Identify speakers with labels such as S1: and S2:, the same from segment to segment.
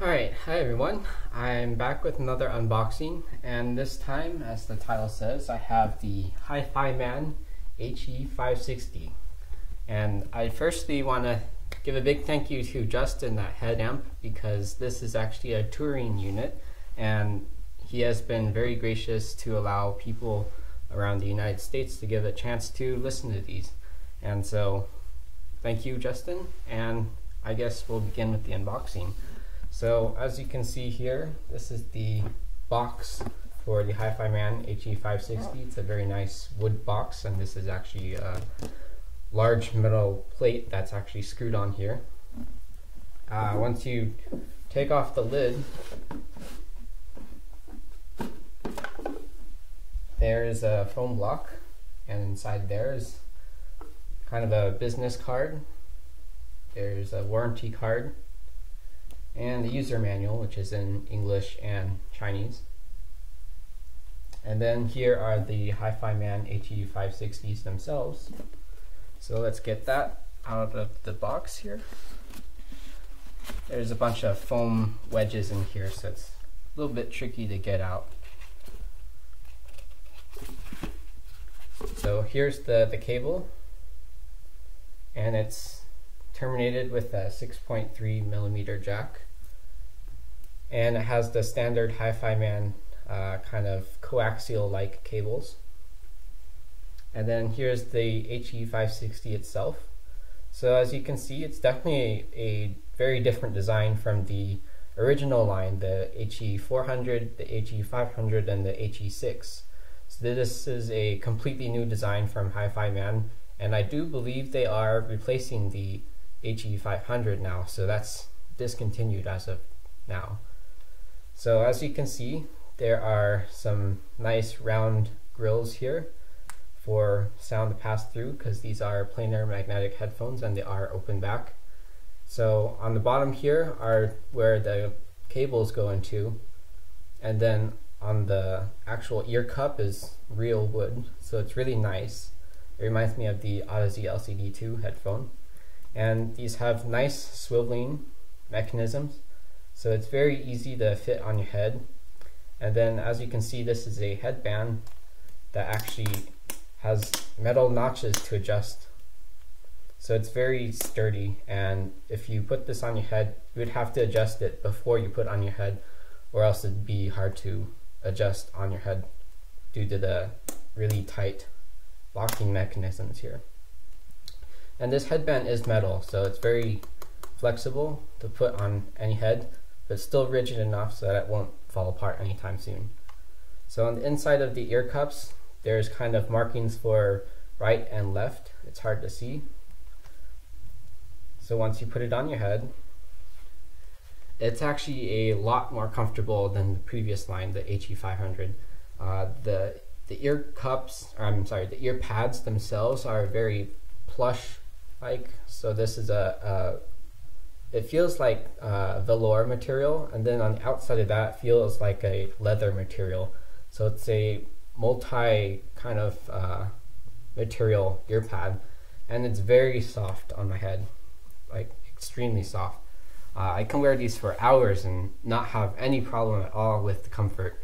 S1: Alright, hi everyone. I'm back with another unboxing, and this time, as the title says, I have the HiFiMAN HE-560. And I firstly want to give a big thank you to Justin at HeadAmp, because this is actually a touring unit, and he has been very gracious to allow people around the United States to give a chance to listen to these. And so, thank you, Justin, and I guess we'll begin with the unboxing. So as you can see here, this is the box for the HiFiMAN HE-560. It's a very nice wood box, and this is actually a large metal plate that's actually screwed on here. Once you take off the lid, there is a foam block, and inside there is kind of a business card. There's a warranty card, and the user manual, which is in English and Chinese. And then here are the HiFiMAN HE-560s themselves. So let's get that out of the box here. There's a bunch of foam wedges in here, so it's a little bit tricky to get out. So here's the cable, and it's terminated with a 6.3mm jack, and it has the standard HiFiMAN kind of coaxial like cables. And then here's the HE-560 itself. So as you can see, it's definitely a very different design from the original line, the HE-400, the HE-500, and the HE-6. So this is a completely new design from HiFiMAN, and I do believe they are replacing the HE-500 now, so that's discontinued as of now. So as you can see, there are some nice round grills here for sound to pass through, because these are planar magnetic headphones and they are open back. So on the bottom here are where the cables go into, and then on the actual ear cup is real wood, so it's really nice. It reminds me of the Odyssey LCD2 headphone. And these have nice swiveling mechanisms, so it's very easy to fit on your head. And then as you can see, this is a headband that actually has metal notches to adjust. So it's very sturdy, and if you put this on your head, you would have to adjust it before you put it on your head, or else it'd be hard to adjust on your head due to the really tight locking mechanisms here. And this headband is metal, so it's very flexible to put on any head, but still rigid enough so that it won't fall apart anytime soon. So on the inside of the ear cups, there's kind of markings for right and left. It's hard to see. So once you put it on your head, it's actually a lot more comfortable than the previous line, the HE-500. The ear cups, the ear pads themselves are very plush like, so this is it feels like velour material, and then on the outside of that feels like a leather material. So it's a multi kind of material ear pad, and it's very soft on my head, like extremely soft. I can wear these for hours and not have any problem at all with the comfort.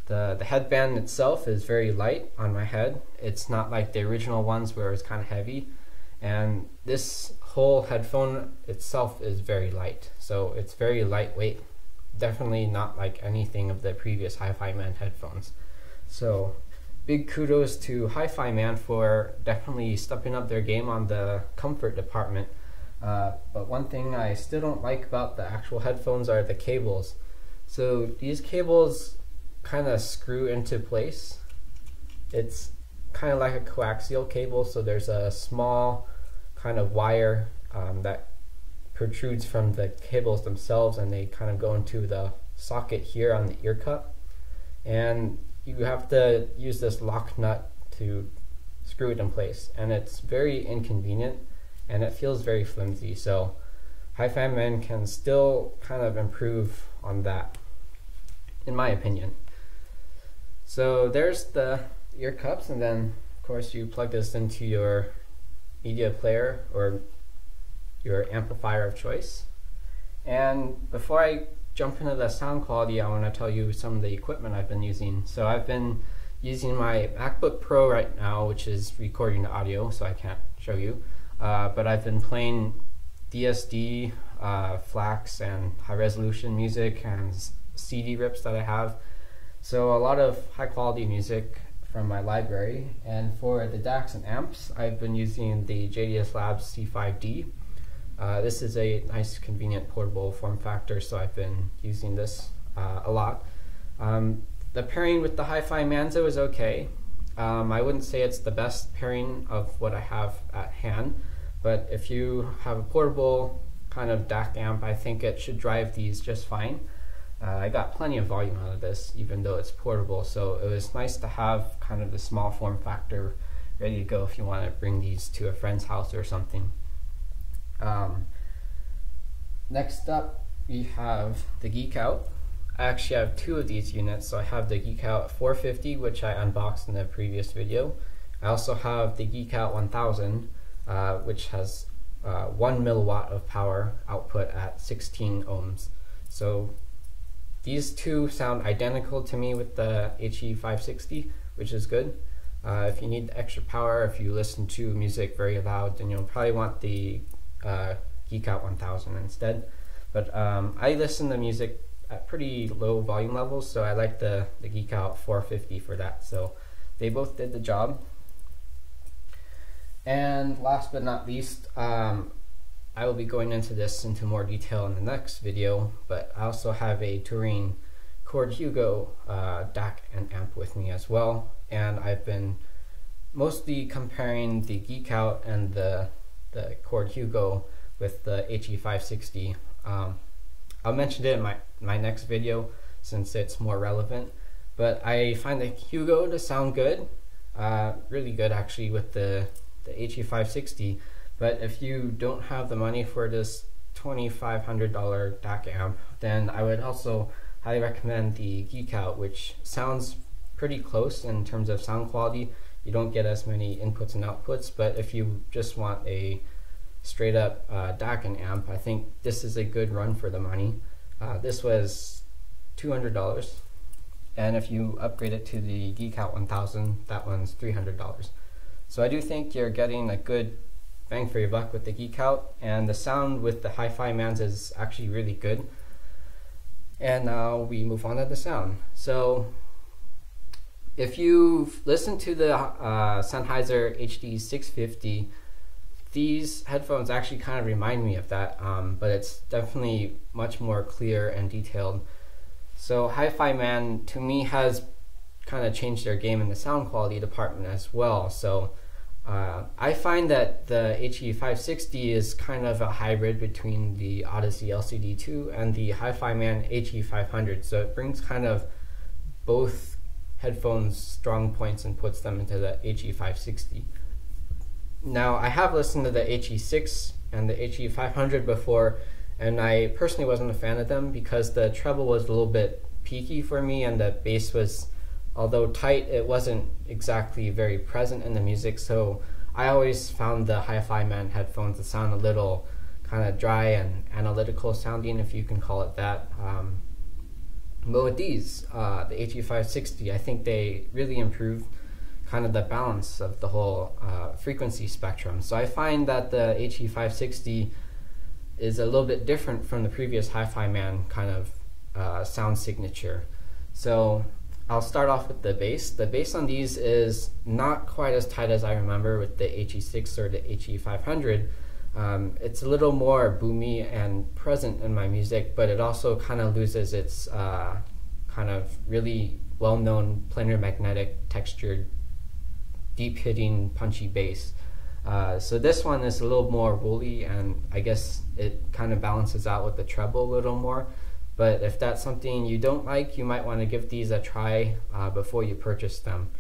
S1: The headband itself is very light on my head. It's not like the original ones where it's kind of heavy. And this whole headphone itself is very light, so it's very lightweight. Definitely not like anything of the previous HiFiMAN headphones. So big kudos to HiFiMAN for definitely stepping up their game on the comfort department. But one thing I still don't like about the actual headphones are the cables. So these cables kind of screw into place. It's kind of like a coaxial cable, so there's a small kind of wire that protrudes from the cables themselves, and they kind of go into the socket here on the ear cup, and you have to use this lock nut to screw it in place, and it's very inconvenient and it feels very flimsy. So HiFiMAN can still kind of improve on that, in my opinion. So there's the ear cups, and then of course you plug this into your media player or your amplifier of choice. And before I jump into the sound quality, I want to tell you some of the equipment I've been using. So I've been using my MacBook Pro right now, which is recording the audio, so I can't show you. But I've been playing DSD, FLAC, and high resolution music and CD rips that I have. So a lot of high quality music from my library. And for the DACs and amps, I've been using the JDS Labs C5D. This is a nice, convenient, portable form factor, so I've been using this a lot. The pairing with the HiFiMAN was okay. I wouldn't say it's the best pairing of what I have at hand, but if you have a portable kind of DAC amp, I think it should drive these just fine. I got plenty of volume out of this, even though it's portable, so it was nice to have kind of the small form factor ready to go if you want to bring these to a friend's house or something. Next up, we have the Geek Out. I actually have two of these units, so I have the Geek Out 450, which I unboxed in the previous video. I also have the Geek Out 1000, which has 1 milliwatt of power output at 16 ohms. So these two sound identical to me with the HE-560, which is good. If you need extra power, if you listen to music very loud, then you'll probably want the Geek Out 1000 instead. But I listen to music at pretty low volume levels, so I like the Geek Out 450 for that. So they both did the job. And last but not least, I will be going into this into more detail in the next video, but I also have a Touring Chord Hugo DAC and amp with me as well, and I've been mostly comparing the Geek Out and the Chord Hugo with the HE-560. I'll mention it in my next video since it's more relevant, but I find the Hugo to sound good, really good actually with the HE-560. But if you don't have the money for this $2,500 DAC amp, then I would also highly recommend the Geek Out, which sounds pretty close in terms of sound quality. You don't get as many inputs and outputs, but if you just want a straight up DAC and amp, I think this is a good run for the money. This was $200, and if you upgrade it to the Geek Out 1000, that one's $300. So I do think you're getting a good bang for your buck with the Geek Out, and the sound with the HiFiMAN is actually really good. And now we move on to the sound. So if you've listened to the Sennheiser HD650, these headphones actually kind of remind me of that, but it's definitely much more clear and detailed. So HiFiMAN to me has kind of changed their game in the sound quality department as well. So I find that the HE-560 is kind of a hybrid between the Odyssey LCD2 and the HiFiMAN HE-500. So it brings kind of both headphones' strong points and puts them into the HE-560. Now, I have listened to the HE6 and the HE-500 before, and I personally wasn't a fan of them because the treble was a little bit peaky for me, and the bass was, although tight, it wasn't exactly very present in the music. So I always found the HiFiMAN headphones to sound a little kind of dry and analytical sounding, if you can call it that. But with these, the HE-560, I think they really improved kind of the balance of the whole frequency spectrum. So I find that the HE-560 is a little bit different from the previous HiFiMAN kind of sound signature. So I'll start off with the bass. The bass on these is not quite as tight as I remember with the HE6 or the HE-500. It's a little more boomy and present in my music, but it also kind of loses its kind of really well-known planar magnetic textured deep hitting punchy bass. So this one is a little more woolly, and I guess it kind of balances out with the treble a little more. But if that's something you don't like, you might want to give these a try before you purchase them.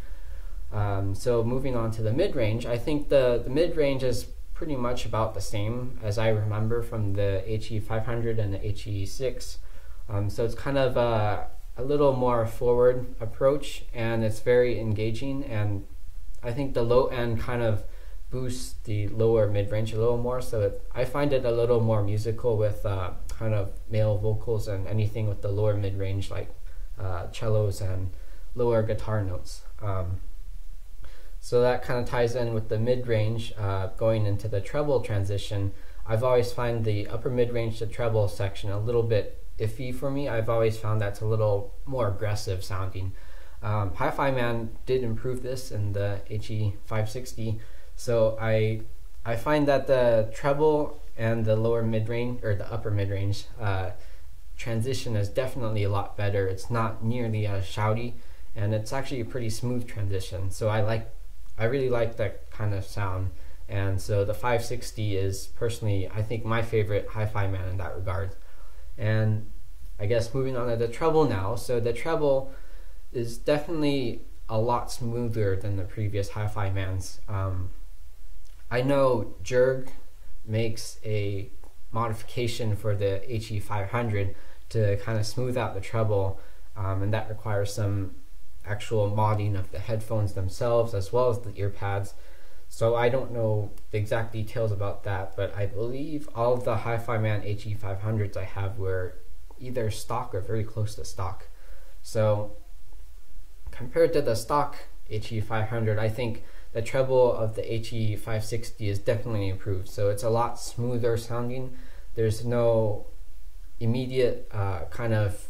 S1: So moving on to the mid-range, I think the mid-range is pretty much about the same as I remember from the HE-500 and the HE6. So it's kind of a little more forward approach, and it's very engaging, and I think the low end kind of boosts the lower mid-range a little more, so I find it a little more musical with kind of male vocals and anything with the lower mid-range, like cellos and lower guitar notes. So that kind of ties in with the mid-range. Going into the treble transition, I've always found the upper mid-range to treble section a little bit iffy for me. I've always found that's a little more aggressive sounding. HiFiMAN did improve this in the HE-560, so I find that the treble and the lower mid-range, or the upper mid-range transition is definitely a lot better. It's not nearly as shouty, and it's actually a pretty smooth transition. So I really like that kind of sound, and so the 560 is personally, I think, my favorite HiFiMAN in that regard. And I guess moving on to the treble now. So the treble is definitely a lot smoother than the previous HiFiMANs. I know Jerg makes a modification for the HE-500 to kind of smooth out the treble, and that requires some actual modding of the headphones themselves as well as the ear pads. So I don't know the exact details about that, but I believe all of the HiFiMAN HE-500s I have were either stock or very close to stock. So compared to the stock HE-500, I think the treble of the HE-560 is definitely improved. So it's a lot smoother sounding. There's no immediate kind of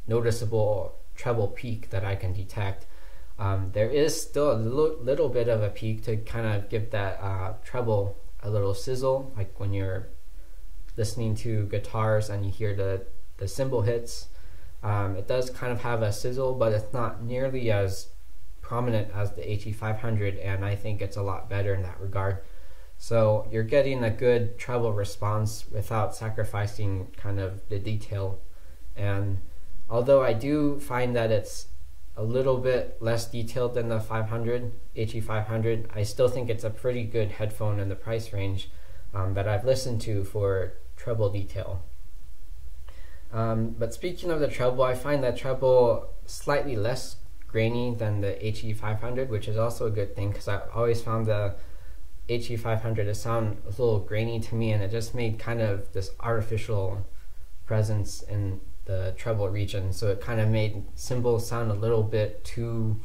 S1: noticeable treble peak that I can detect. There is still a little bit of a peak to kind of give that treble a little sizzle, like when you're listening to guitars and you hear the cymbal hits. It does kind of have a sizzle, but it's not nearly as prominent as the HE-500, and I think it's a lot better in that regard. So you're getting a good treble response without sacrificing kind of the detail. And although I do find that it's a little bit less detailed than the HE-500, I still think it's a pretty good headphone in the price range that I've listened to for treble detail. But speaking of the treble, I find that treble slightly less grainy than the HE-500, which is also a good thing, because I've always found the HE-500 to sound a little grainy to me, and it just made kind of this artificial presence in the treble region. So it kind of made cymbals sound a little bit too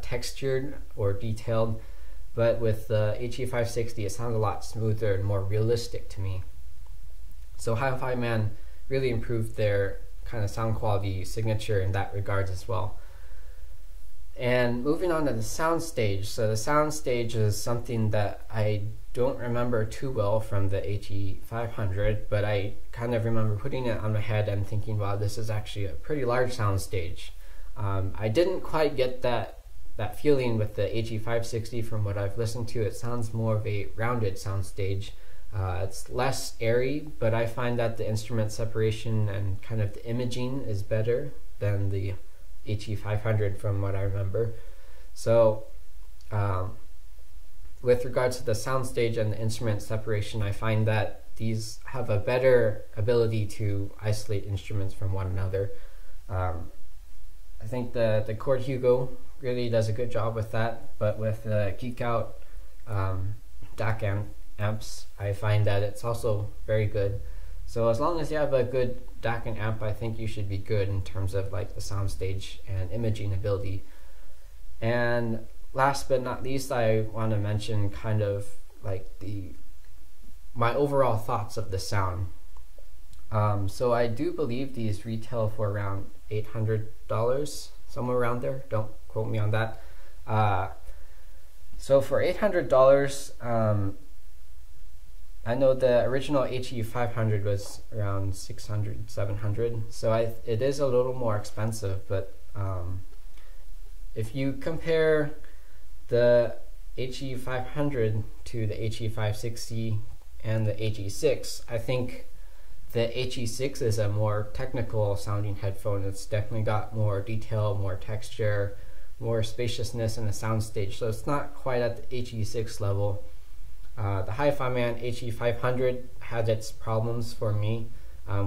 S1: textured or detailed. But with the HE-560, it sounds a lot smoother and more realistic to me. So HiFiMAN really improved their kind of sound quality signature in that regard as well. And moving on to the sound stage. So the sound stage is something that I don't remember too well from the HE-500, but I kind of remember putting it on my head and thinking, wow, this is actually a pretty large sound stage. I didn't quite get that feeling with the HE-560 from what I've listened to. It sounds more of a rounded sound stage. It's less airy, but I find that the instrument separation and kind of the imaging is better than the HE-500 from what I remember. So with regards to the soundstage and the instrument separation, I find that these have a better ability to isolate instruments from one another. I think the Chord Hugo really does a good job with that, but with the Geek Out DAC amps, I find that it's also very good. So as long as you have a good DAC and amp, I think you should be good in terms of like the soundstage and imaging ability. And last but not least, I want to mention kind of like my overall thoughts of the sound. So I do believe these retail for around $800, somewhere around there. Don't quote me on that. So for $800, I know the original HE-500 was around $600, $700, so it is a little more expensive, but if you compare the HE-500 to the HE-560 and the HE-6, I think the HE-6 is a more technical sounding headphone. It's definitely got more detail, more texture, more spaciousness in the soundstage, so it's not quite at the HE-6 level. The HiFiMAN HE-500 had its problems for me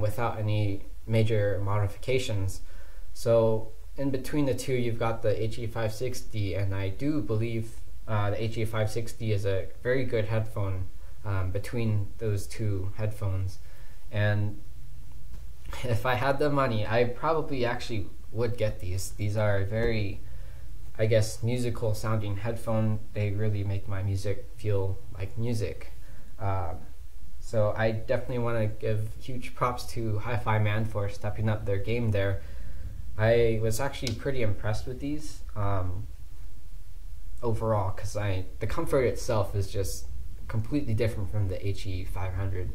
S1: without any major modifications. So in between the two, you've got the HE-560, and I do believe the HE-560 is a very good headphone between those two headphones. And if I had the money, I probably actually would get these. These are very, I guess, musical sounding headphone. They really make my music feel like music. So I definitely want to give huge props to HiFiMAN for stepping up their game there. I was actually pretty impressed with these overall, because the comfort itself is just completely different from the HE-500.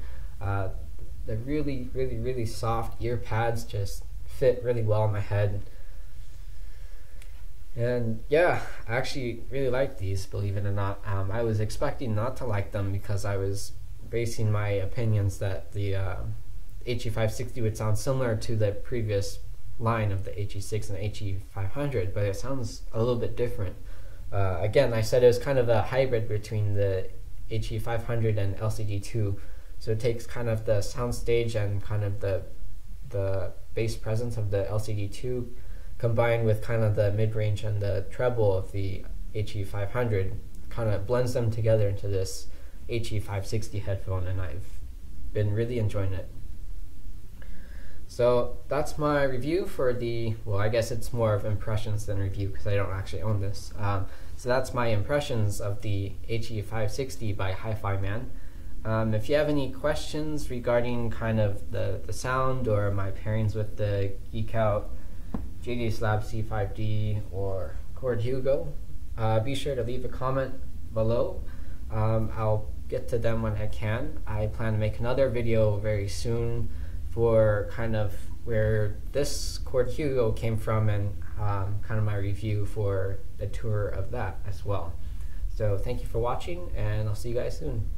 S1: The really soft ear pads just fit really well on my head. And yeah, I actually really like these, believe it or not. I was expecting not to like them because I was basing my opinions that the HE-560 would sound similar to the previous line of the HE6 and the HE-500, but it sounds a little bit different. Again, I said it was kind of a hybrid between the HE-500 and LCD2, so it takes kind of the soundstage and kind of the bass presence of the LCD2 combined with kind of the mid-range and the treble of the HE-500, kind of blends them together into this HE-560 headphone, and I've been really enjoying it. So that's my review for the, well, I guess it's more of impressions than review because I don't actually own this. So that's my impressions of the HE-560 by HiFiMAN. If you have any questions regarding kind of the sound or my pairings with the Geek Out JD Slab C5D or Cord Hugo, be sure to leave a comment below. I'll get to them when I can. I plan to make another video very soon for kind of where this Cord Hugo came from and kind of my review for the tour of that as well. So thank you for watching, and I'll see you guys soon.